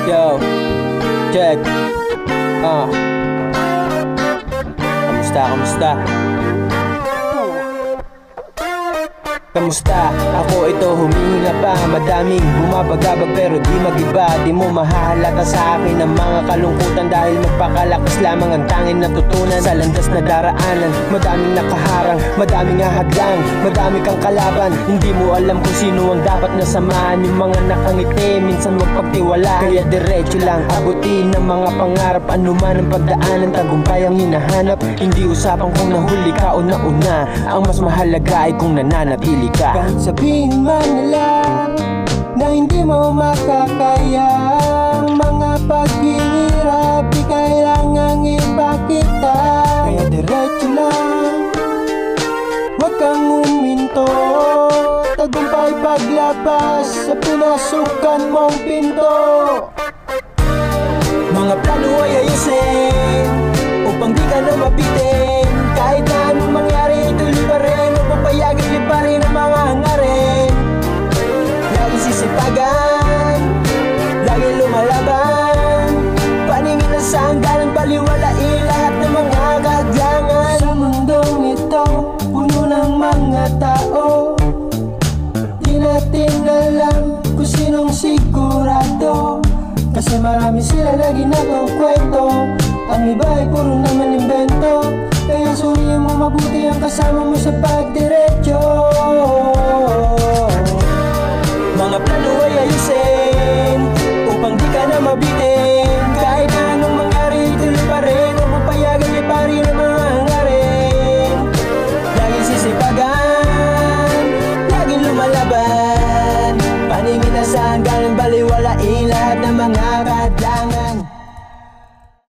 Yo, check. Kamusta? Kamusta? Ako ito humihinga pa. Madaming bumabagabag pero di magiba. Di mo mahahalata sa akin ang mga kalungkutan, dahil magpakalakas lamang ang tanging natutunan sa landas na daraanan. Madaming nakaharang, madaming ahadlang, madami kang kalaban. Hindi mo alam kung sino ang dapat nasamahan. Yung mga nakangiti, minsan magpagtiwala. Kaya diretso lang, abutin ng mga pangarap. Anuman ang pagdaanan, tagumpay ang hinahanap. Hindi usapan kung nahuli ka o nauna. Ang mas mahalaga ay kung nananatili ka. Kahit sabihin man nila na hindi mo makakaya ang mga paghihirap, di kailangang ipakita. Kaya diretso lang, huwag kang uminto. Tagumpay paglabas sa pinasukan mong pinto. Mga plano ay ayusin upang di ka na mabitin. Kahit na anong mangyari, tuloy pa rin. Huwag papayagin pa rin ang mga hangarin. Lagi sisipagan, lagi lumalaban. Paningin na sa hangganan, baliwalain lahat ng mga kagyangan. Sa mundong ito, puno ng mga tao. Di natin alam kung sinong sigurado, kasi marami sila na ginagawa-kwento. Ang iba ay puro naman invento. Kaya suriin mo mabuti ang kasama mo sa pagdiretso. Mga plano ay ayusin